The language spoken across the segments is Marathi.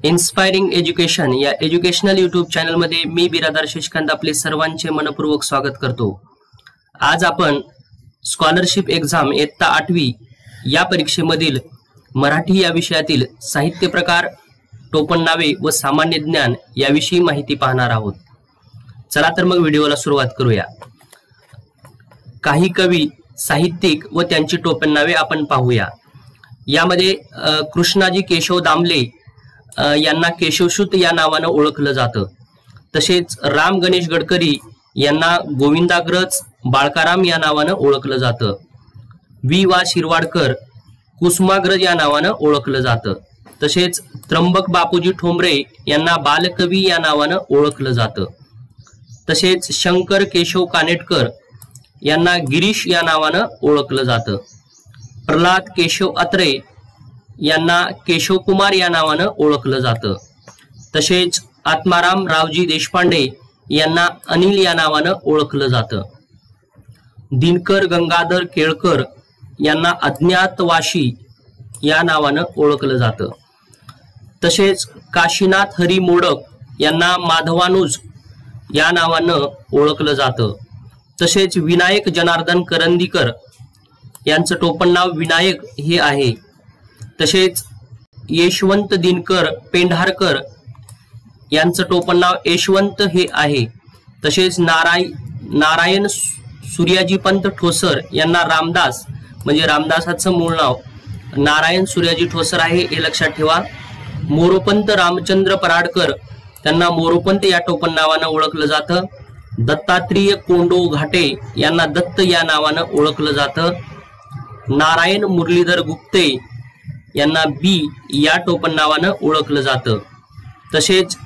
इन्स्पायरिंग एज्युकेशन या एज्युकेशनल यूट्यूब चॅनलमध्ये मी बिरादार शशिकांत आपले सर्वांचे मनपूर्वक स्वागत करतो। आज आपण स्कॉलरशिप एग्जाम इयत्ता 8वी या परीक्षेमधील मराठी या विषयातील साहित्य प्रकार, टोपण नावे व सामान्य ज्ञान याविषयी माहिती पाहणार आहोत। चला तर मग व्हिडिओला सुरुवात करूया। काही कवी, साहित्यिक व त्यांची टोपण नावे आपण पाहूया। यामध्ये कृष्णाजी केशव दामले यांना केशवसूत या नावाने ओळखलं जातं। तसेच राम गणेश गडकरी यांना गोविंदाग्रज बाळकाराम या नावाने ओळखलं जातं। वि वा शिरवाडकर कुसुमाग्रज या नावाने ओळखलं जातं। तसेच त्र्यंबक बापूजी ठोंबरे यांना बालकवी या नावाने ओळखलं जातं। तसेच शंकर केशव कानेटकर यांना गिरीश या नावाने ओळखलं जातं। प्रल्हाद केशव अत्रे यांना केशवकुमार या नावाने ओळखलं जातं। तसेच आत्माराम रावजी देशपांडे यांना अनिल या नावाने ओळखलं जातं। दिनकर गंगाधर केळकर यांना अज्ञातवासी या नावाने ओळखलं जातं। तसेच काशीनाथ हरी मोडक यांना माधवानुज या नावाने ओळखलं जातं। तसेच विनायक जनार्दन करंदीकर यांचं टोपण नाव विनायक हे आहे। तसेच यशवंत दिनकर पेंढारकर यांचं टोपण नाव यशवंत हे आहे। तसेच नारायण सूर्याजीपंत ठोसर यांना रामदास म्हणजे रामदासाचं मूळ नाव नारायण सूर्याजी ठोसर आहे, हे लक्षात ठेवा। मोरोपंत रामचंद्र पराडकर त्यांना मोरोपंत या टोपण नावाने ओळखलं जातं। दत्तात्रेय कोंडो घाटे यांना दत्त या नावाने ओळखलं जातं। नारायण मुरलीधर गुप्ते यांना बी या टोपण नावाने ओळखलं जातं। तसेच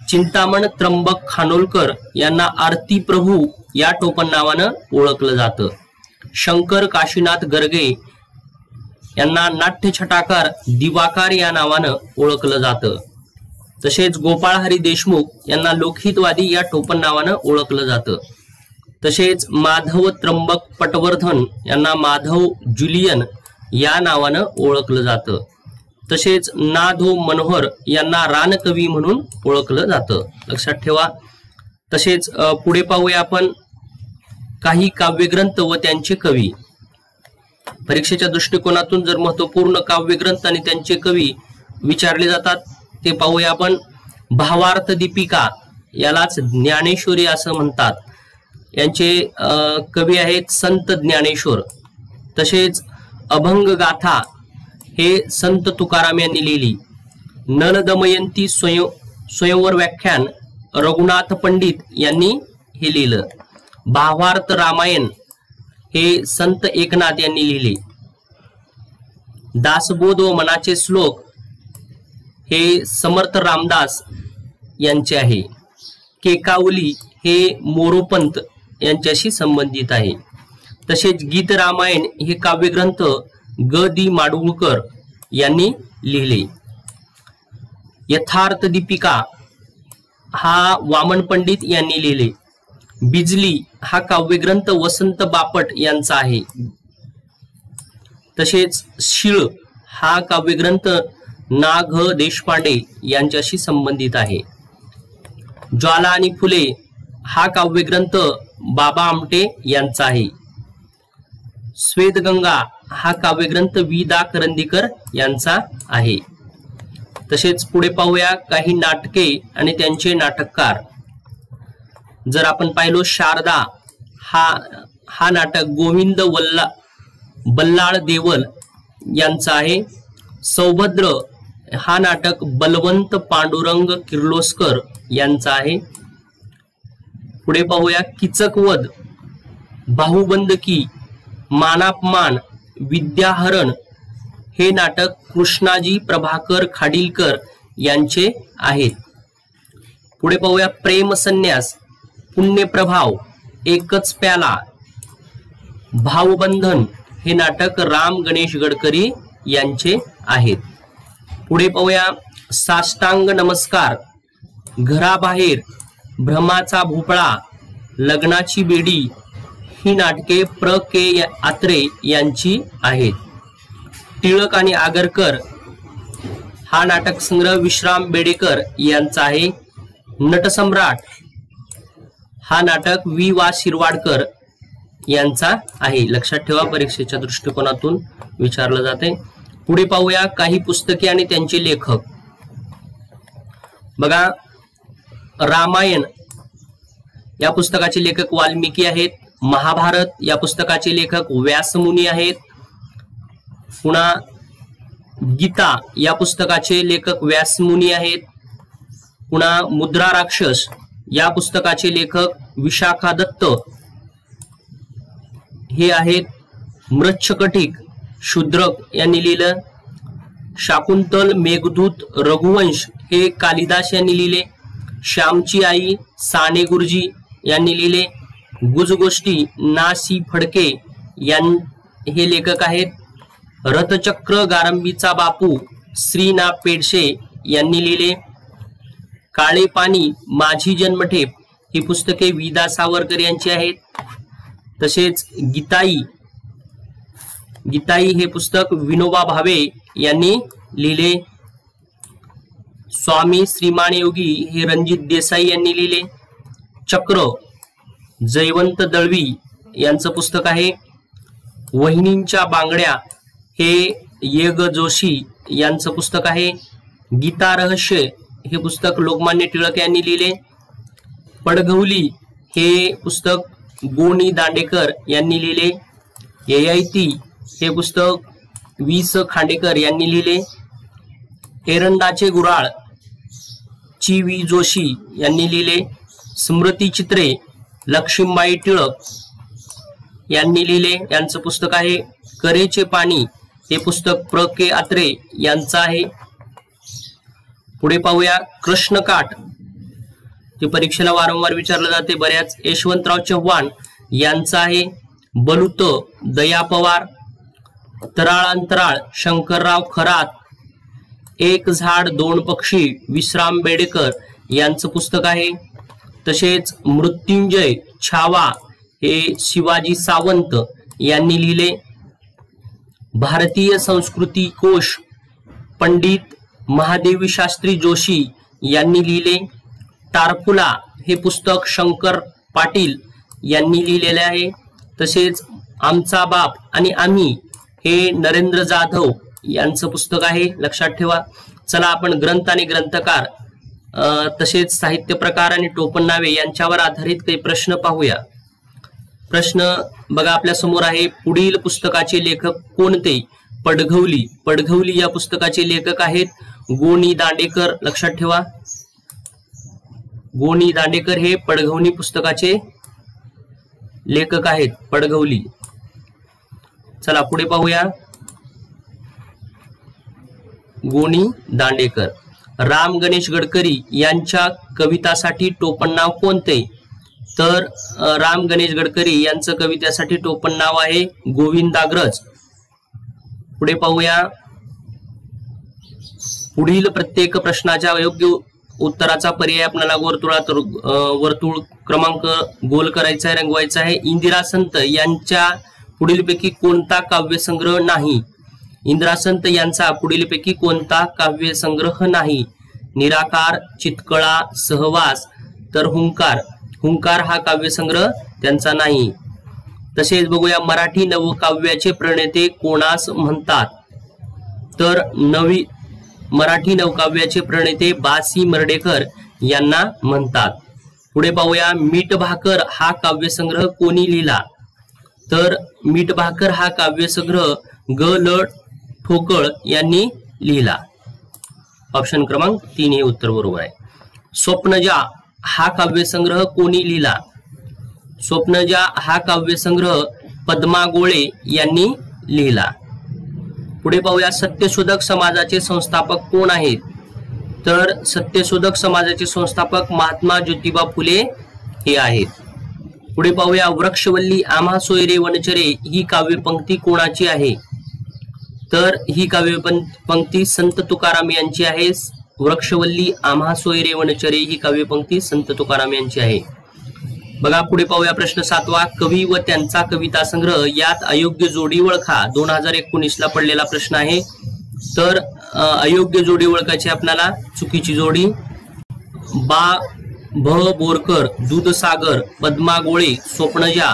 चिंतामण त्र्यंबक खानोलकर यांना आरती प्रभू या टोपण नावाने ओळखलं जातं। शंकर काशीनाथ गर्गे यांना नाट्य छटाकार दिवाकार या नावाने ओळखलं जातं। तसेच गोपाळ हरी देशमुख यांना लोकहितवादी या टोपण नावाने ओळखलं जातं। तसेच माधव त्र्यंबक पटवर्धन यांना माधव जुलियन या नावाने ओळखलं जातं। तसेच ना.धो. मनोहर यांना रानकवी म्हणून ओळखलं जातं, लक्षात ठेवा। तसेच पुढे पाहूया आपण काही काव्यग्रंथ व त्यांचे कवी। परीक्षेच्या दृष्टिकोनातून जर महत्वपूर्ण काव्यग्रंथ आणि त्यांचे कवी विचारले जातात ते पाहूया आपण। भावार्थ दीपिका यालाच ज्ञानेश्वरी असं म्हणतात। यांचे कवी आहेत संत ज्ञानेश्वर। तसेच अभंग गाथा हे संत तुकाराम यांनी लिहिली। नल दमयंती स्वयंवर व्याख्यान रघुनाथ पंडित यांनी हे लिहिलं। भावार्थ रामायण हे संत एकनाथ यांनी लिहिले। दासबोध व मनाचे श्लोक हे समर्थ रामदास यांचे आहे। केकावली हे मोरोपंत यांच्याशी संबंधित आहे। तसेच गीत रामायण हे काव्यग्रंथ ग दि माडगूळकर यांनी लिहिले। यथार्थ दीपिका हा वामन पंडित यांनी लिहिले। बिजली हा काव्यग्रंथ वसंत बापट यांचा आहे। तसेच शिळ हा काव्यग्रंथ ना. घ. देशपांडे यांच्याशी संबंधित आहे। ज्वाला आणि फुले हा काव्यग्रंथ बाबा आमटे यांचा आहे। श्वेतगंगा हा काव्यग्रंथ वि. दा. करंदीकर यांचा आहे। तसेच पुढे पाहूया काही नाटके आणि त्यांचे नाटककार। जर आपण पाहिलो शारदा हा नाटक गोविंद बल्लाळ देवल यांचा आहे। सौभद्र हा नाटक बलवंत पांडुरंग किर्लोस्कर यांचा आहे। पुढे पाहूया किचकवध, बाहुबंदकी, मानापमान, विद्याहरण हे नाटक कृष्णाजी प्रभाकर खाडीलकर यांचे आहेत। पुढे पाहूया प्रेम संन्यास, पुण्यप्रभाव, एकच प्याला, भावबंधन हे नाटक राम गणेश गडकरी यांचे आहेत। पुढे पाहूया साष्टांग नमस्कार, घराबाहेर, भ्रमाचा भोपळा, लग्नाची बेडी ही नाटके प्र. के. आत्रे यांची आहेत। टिळक आणि आगरकर हा नाटक संग्रह विश्राम बेडेकर यांचा आहे. नटसम्राट हा नाटक वि वा शिरवाडकर यांचा आहे. लक्षात ठेवा, परीक्षेच्या दृष्टिकोनातून विचारलं जाते. पुढे पाहूया काही पुस्तके आणि त्यांचे लेखक. बघा, रामायण या पुस्तकाचे लेखक वाल्मिकी आहेत. महाभारत या पुस्तकाचे लेखक व्यासमुनी आहेत. पुन्हा गीता या पुस्तकाचे लेखक व्यासमुनी आहेत. पुन्हा मुद्रा राक्षस या पुस्तकाचे लेखक विशाखा दत्त हे आहेत. मृच्छकटिक शूद्रक यांनी लिहिलं. शाकुंतल मेघदूत रघुवंश हे कालिदास यांनी लिहिले. श्यामची आई साने गुरुजी यांनी लिहिले. गुजगोष्टी ना सी फडके हे लेखक आहेत. रथचक्र गारंबीचा बापू श्री ना पेडसे यांनी लिहिले. काळे पाणी माझी जन्मठेप ही पुस्तके विदा सावरकर यांची आहेत. तसेच गीताई हे पुस्तक विनोबा भावे यांनी लिहिले. स्वामी श्रीमान योगी हे रणजित देसाई यांनी लिहिले. चक्र जयवंत दळवी यांचं पुस्तक आहे. वहिनींच्या बांगड्या हे येग जोशी यांचं पुस्तक आहे. गीता रहस्य हे पुस्तक लोकमान्य टिळक यांनी लिहिले. पडघवली हे पुस्तक गोनी दांडेकर यांनी लिहिले. ययाती हे पुस्तक वि स खांडेकर यांनी लिहिले. एरंडाचे गुराळ ची वि जोशी यांनी लिहिले. स्मृती चित्रे लक्ष्मीबाई टिळक यांनी लिहिले, यांचं पुस्तक आहे. करेचे पाणी हे पुस्तक प्र के अत्रे यांचं आहे. पुढे पाहूया कृष्णकाठ, ते परीक्षेला वारंवार विचारलं जाते बऱ्याच. यशवंतराव चव्हाण यांचं आहे. बलुत दया पवार. तराळांतराळ शंकरराव खरात. एक झाड दोन पक्षी विश्राम बेडेकर यांचं पुस्तक आहे. तसेच मृत्युंजय छावा हे शिवाजी सावंत यांनी लिहिले. भारतीय संस्कृती कोश पंडित महादेवी शास्त्री जोशी यांनी लिहिले. टारफुला हे पुस्तक शंकर पाटील यांनी लिहिलेले आहे. तसेच आमचा बाप आणि आम्ही हे नरेंद्र जाधव यांचं पुस्तक आहे. लक्षात ठेवा. चला आपण ग्रंथ आणि ग्रंथकार तसेच साहित्य प्रकार आणि टोपण नावे यांच्यावर आधारित काही प्रश्न पाहूया. प्रश्न बघा आपल्या समोर आहे. पुढील पुस्तकाचे लेखक कोणते? पडघवली या पुस्तकाचे लेखक आहेत गोनी दांडेकर. लक्षात ठेवा, गोनी दांडेकर हे पडघवली पुस्तकाचे लेखक आहेत. पडघवली. चला पुढे पाहूया. गोनी दांडेकर. राम गणेश गडकरी यांच्या कवितासाठी टोपण नाव कोणते? तर राम गणेश गडकरी यांचं कवितेसाठी टोपण नाव आहे गोविंदाग्रज. पुढे पाहूया. पुढील प्रत्येक प्रश्नाच्या योग्य उत्तराचा पर्याय आपल्याला वर्तुळ क्रमांक गोल करायचा आहे, रंगवायचा आहे. इंदिरा संत यांच्या पुढीलपैकी कोणता काव्यसंग्रह नाही? इंदिरा संत यांचा पुढीलपैकी कोणता काव्यसंग्रह नाही? निराकार, चितकळा, सहवास, तर हुंकार हा काव्यसंग्रह त्यांचा नाही. तसेच बघूया मराठी नवकाव्याचे प्रणेते कोणास म्हणतात? तर मराठी नवकाव्याचे प्रणेते बासी मर्ढेकर यांना म्हणतात. पुढे पाहूया. मीठ भाकर हा काव्यसंग्रह कोणी लिहिला? तर मीठ भाकर हा काव्यसंग्रह ग ल ठोकळ यांनी लिहिला. ऑप्शन क्रमांक 3 हे उत्तर बरोबर आहे. स्वप्नजा हा काव्यसंग्रह कोणी लिहिला? स्वप्नजा हा काव्यसंग्रह पद्मा गोळे यांनी लिहिला. पुढे पाहूया. सत्यशोधक समाजाचे संस्थापक कोण आहेत? तर सत्यशोधक समाजाचे संस्थापक महात्मा ज्योतिबा फुले हे आहेत. पुढे पाहूया. वृक्षवल्ली आम्हा सोयरे वनचरे ही काव्यपंक्ती कोणाची आहे? तर ही काव्यपंक्ती संत तुकाराम यांची आहे. वृक्षवल्ली आम्हा सोयरे वनचरे ही काव्यपंक्ती संत तुकाराम यांची आहे. बघा पुढे पाहूया. प्रश्न 7वा. कवी व त्यांचा कविता संग्रह यात अयोग्य जोडी ओळखा. 2019 ला पडलेला प्रश्न आहे. तर अयोग्य जोडी ओळखायची आपल्याला. चुकीची जोडी बा भ बोरकर, दूधसागर, पद्मा गोळे, स्वप्नजा,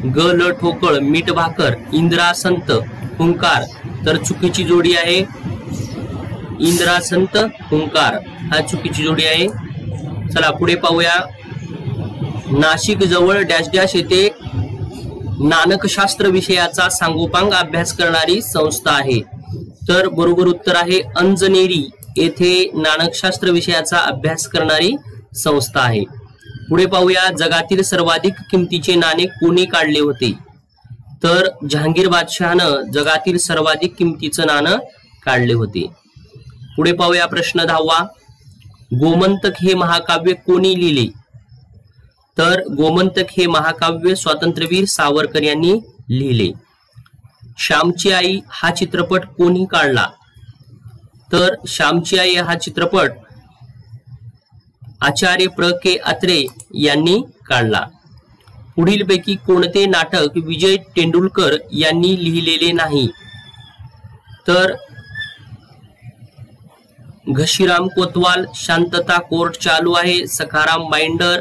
ग ल ठोकळ, मीठ भाकर, इंद्रा संत, हुंकार. तर चुकीची जोडी आहे इंद्रा संत हुंकार, हा चुकीची जोडी आहे. चला पुढे पाहूया. नाशिक जवळ डॅश डॅश येथे नानकशास्त्र विषयाचा सांगोपांग अभ्यास करणारी संस्था आहे. तर बरोबर उत्तर आहे अंजनेरी येथे नानकशास्त्र विषयाचा अभ्यास करणारी संस्था आहे. पुढे पाहूया. जगातील सर्वाधिक किमतीचे नाणे कोणी काढले होते? तर जहांगीर बादशहानं जगातील सर्वाधिक किमतीचं नाणं काढले होते. पुढे पाहूया प्रश्न 10वा. गोमंतक हे महाकाव्य कोणी लिहिले? तर गोमंतक हे महाकाव्य स्वातंत्र्यवीर सावरकर यांनी लिहिले. श्यामची आई हा चित्रपट कोणी काढला? तर श्यामची आई हा चित्रपट आचार्य प्र के अत्रे यांनी काढला. पुढीलपैकी कोणते नाटक विजय तेंडुलकर यांनी लिहिलेले नाही? तर घशीराम कोतवाल, शांतता कोर्ट चालू आहे, सखाराम बाइंडर,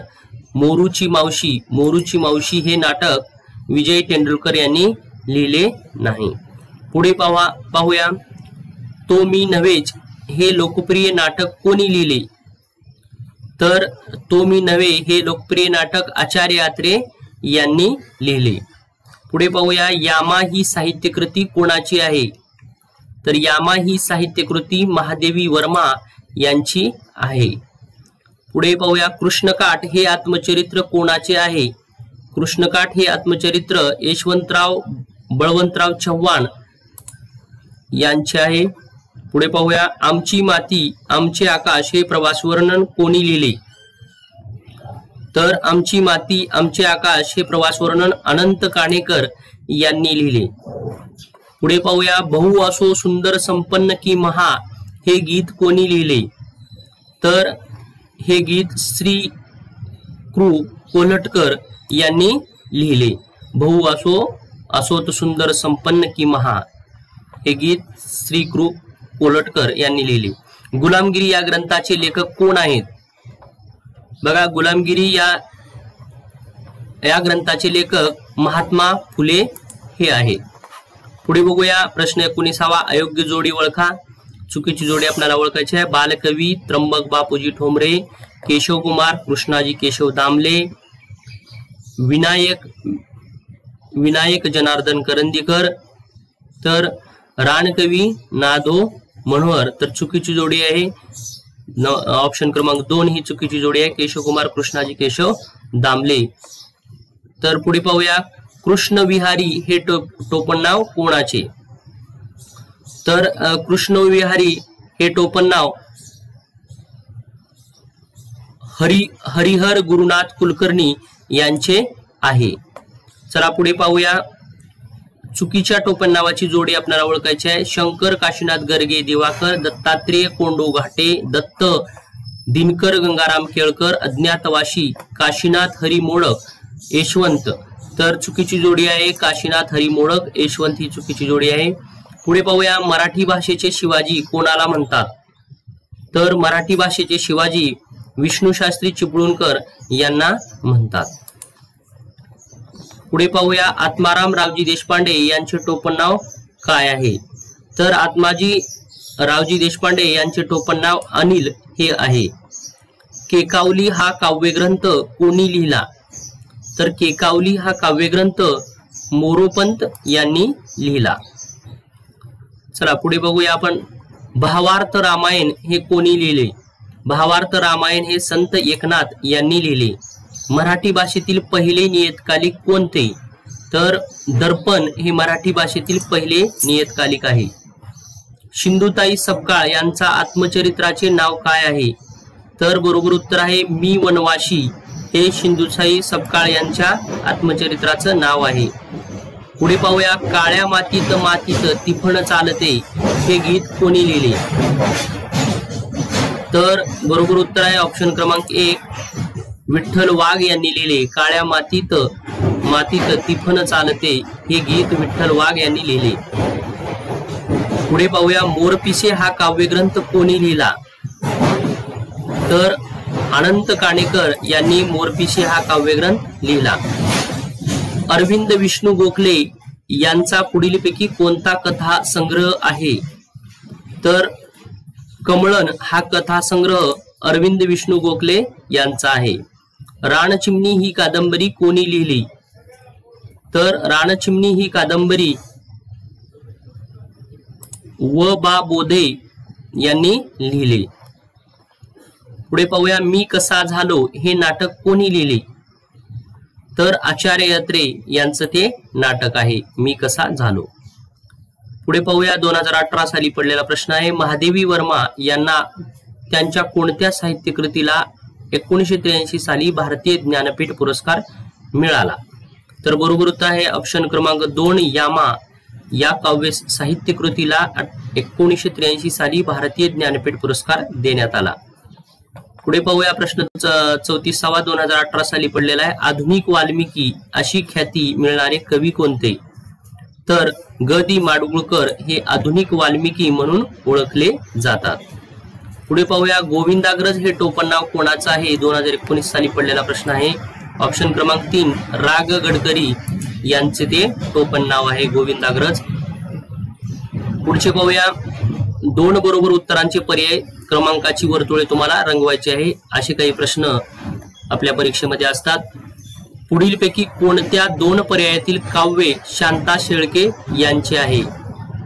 मोरूची मावशी. मोरूची मावशी हे नाटक विजय तेंडुलकर यांनी लिहिले नाही. पुढे पाहूया. तो मी नव्हेच हे लोकप्रिय नाटक कोणी लिहिले? तर तो मी नव्हे हे लोकप्रिय नाटक आचार्य अत्रे यांनी लिहिले. पुढे पाहूया. यामा ही साहित्यकृती कोणाची आहे? तर यामा ही साहित्यकृती महादेवी वर्मा यांची आहे. पुढे पाहूया. कृष्णकाठ हे आत्मचरित्र कोणाचे आहे? कृष्णकाठ हे आत्मचरित्र यशवंतराव बळवंतराव चव्हाण यांचे आहे. पुढे पाहूया. आमची माती आमचे आकाश हे प्रवास वर्णन कोणी लिहिले? तर आमची माती आमचे आकाश हे प्रवास वर्णन अनंत काणेकर यांनी लिहिले. पुढे पाहूया. बहु असो सुंदर संपन्न की महा हे गीत कोणी लिहिले? तर हे गीत श्री कृ कोल्हटकर यांनी लिहिले. बहु असोत सुंदर संपन्न की महा हे गीत श्री कृ कोल्हटकर यांनी लिहिले. गुलामगिरी या ग्रंथाचे लेखक कोण आहेत? बघा, गुलामगिरी या ग्रंथाचे लेखक महात्मा फुले हे आहेत. पुढे बघूया. प्रश्न 19वा. अयोग्य जोडी ओळखा. चुकीची जोडी आपल्याला ओळखायची आहे. बालकवी त्र्यंबक बापूजी ठोंबरे, केशव कुमार, कृष्णाजी केशव दामले, विनायक जनार्दन करंदीकर. तर रानकवी नादो मनोहर. तर चुकीची जोडी आहे ऑप्शन क्रमांक 2 ही चुकीची जोडी आहे. केशव कुमार, कृष्णाजी केशव दामले. तर पुढे पाहूया. कृष्णविहारी हे टोपण नाव कोणाचे? तर कृष्णविहारी हे टोपण नाव हरिहर गुरुनाथ कुलकर्णी यांचे आहे. चला पुढे पाहूया. चुकीच्या टोपण नावाची जोडी आपल्याला ओळखायची आहे. शंकर काशीनाथ गर्गे दिवाकर, दत्तात्रेय कोंडू घाटे, दत्त दिनकर गंगाराम केळकर, अज्ञातवासी काशीनाथ हरी मोडक, यशवंत. तर चुकीची जोडी आहे काशीनाथ हरी मोडक, यशवंत ही चुकीची जोडी आहे. पुढे पाहूया. मराठी भाषेचे शिवाजी कोणाला म्हणतात? तर मराठी भाषेचे शिवाजी विष्णुशास्त्री चिपळूणकर यांना म्हणतात. पुढे पाहूया. आत्माराम रावजी देशपांडे यांचे टोपण नाव काय आहे? तर आत्माजी रावजी देशपांडे यांचे टोपण नाव अनिल हे आहे. केकावली हा काव्यग्रंथ कोणी लिहिला? तर केकावली हा काव्यग्रंथ मोरोपंत यांनी लिहिला. चला पुढे बघूया आपण. भावार्थ रामायण हे कोणी लिहिले? भावार्थ रामायण हे संत एकनाथ यांनी लिहिले. मराठी भाषेतील पहिले नियतकालिक कोणते? तर दर्पण हे मराठी भाषेतील पहिले नियतकालिक आहे. सिंधुताई सपकाळ यांचा आत्मचरित्राचे नाव काय आहे? तर बरोबर उत्तर आहे मी वनवासी हे सिंधुताई सपकाळ यांच्या आत्मचरित्राचं नाव आहे. पुढे पाहूया. काळ्या मातीत मातीत तिफण चालते हे गीत कोणी लिहिले? तर बरोबर उत्तर आहे ऑप्शन क्रमांक 1 विठ्ठल वाघ यांनी लिहिले. काळ्या मातीत मातीत तिफण चालते हे गीत विठ्ठल वाघ यांनी लिहिले. पुढे पाहूया, मोरपिसे हा काव्यग्रंथ कोणी लिहिला? तर अनंत काणेकर यांनी मोरपिसे हा काव्यग्रंथ लिहिला. अरविंद विष्णू गोखले यांचा पुढीलपैकी कोणता कथा संग्रह आहे? तर कमळन हा कथा संग्रह अरविंद विष्णू गोखले यांचा आहे. रानचिमणी ही कादंबरी कोणी लिहिली? तर रानचिमणी ही कादंबरी व बा बोधे यांनी लिहिली. पुढे पाहूया, मी कसा झालो हे नाटक कोणी लिहिले? तर आचार्य अत्रे यांचं ते नाटक आहे मी कसा झालो. पुढे पाहूया, 2018 साली पडलेला प्रश्न आहे. महादेवी वर्मा यांना त्यांच्या कोणत्या साहित्य कृतीला 1983 साली भारतीय ज्ञानपीठ पुरस्कार मिळाला? तर बरोबर उत्तर आहे ऑप्शन क्रमांक 2, यामा या काव्य साहित्य कृतीला 1983 साली भारतीय ज्ञानपीठ पुरस्कार देण्यात आला. पुढे पाहूया, प्रश्न 34वा 2018 साली पडलेला आहे. आधुनिक वाल्मिकी अशी ख्याती मिळणारे कवी कोणते? तर ग दि माडगुळकर हे आधुनिक वाल्मिकी म्हणून ओळखले जातात. पुढे पाहूया, गोविंदाग्रज हे टोपण नाव कोणाचं आहे? 2019 साली पडलेला प्रश्न आहे. ऑप्शन क्रमांक 3, राग गडकरी यांचे ते टोपण नाव आहे गोविंदाग्रज. पुढचे पाहूया, 2 बरोबर उत्तरांचे पर्याय क्रमांकाची वर्तुळे तुम्हाला रंगवायची आहे. असे काही प्रश्न आपल्या परीक्षेमध्ये असतात. पुढीलपैकी कोणत्या 2 पर्यायातील काव्य शांता शेळके यांचे आहे?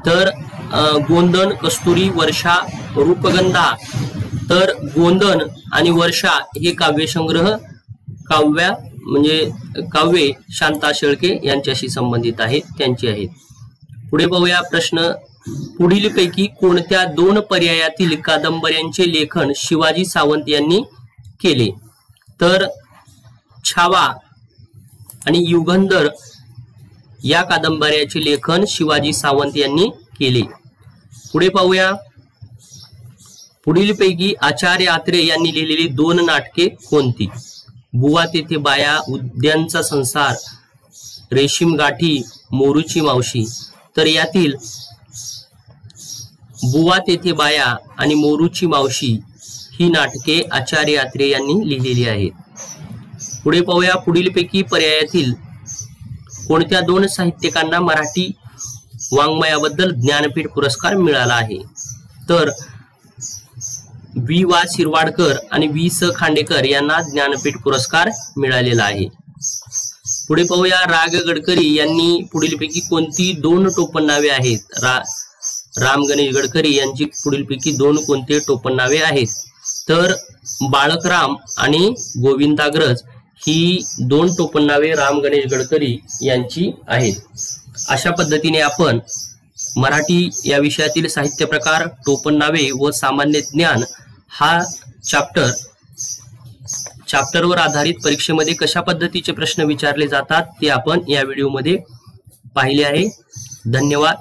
तर गोंदन, कस्तुरी, वर्षा, रूपगंधा. तर गोंदन आणि वर्षा हे काव्यसंग्रह काव्ये शांता शेळके यांच्याशी संबंधित आहेत, त्यांची आहेत. पुढे पाहूया, प्रश्न पुढीलपैकी कोणत्या 2 पर्यायातील कादंबऱ्यांचे लेखन शिवाजी सावंत यांनी केले? तर छावा आणि युगंधर या कादंबऱ्याचे लेखन शिवाजी सावंत यांनी केले. पुढे पाहूया, पुढीलपैकी आचार्य अत्रे यांनी लिहिलेली 2 नाटके कोणती? बुवा तेथे बाया, उद्यानचा संसार, रेशीम गाठी, मोरूची मावशी. तर यातील बुवा तेथे बाया आणि मोरूची मावशी ही नाटके आचार्य अत्रे यांनी लिहिलेली आहेत. पुढे पाहूया, पुढीलपैकी पर्यायातील कोणत्या 2 साहित्यिकांना मराठी वाङ्मयाबद्दल ज्ञानपीठ पुरस्कार मिळाला आहे? तर वि वा शिरवाडकर आणि वि स खांडेकर यांना ज्ञानपीठ पुरस्कार मिळालेला आहे. पुढे पाहूया, राग गडकरी यांनी पुढीलपैकी कोणती 2 टोपण नावे आहेत? राम गणेश गडकरी यांची पुढीलपैकी 2 कोणते टोपण नावे आहेत? तर बाळकराम आणि गोविंदाग्रज ही 2 टोपण नावे राम गणेश गडकरी यांची आहेत. अशा पद्धतीने आपण मराठी या विषयातील साहित्य प्रकार, टोपण नावे व सामान्य ज्ञान हा चॅप्टरवर आधारित परीक्षेमध्ये कशा पद्धतीचे प्रश्न विचारले जातात ते आपण या व्हिडिओमध्ये पाहिले आहे. धन्यवाद.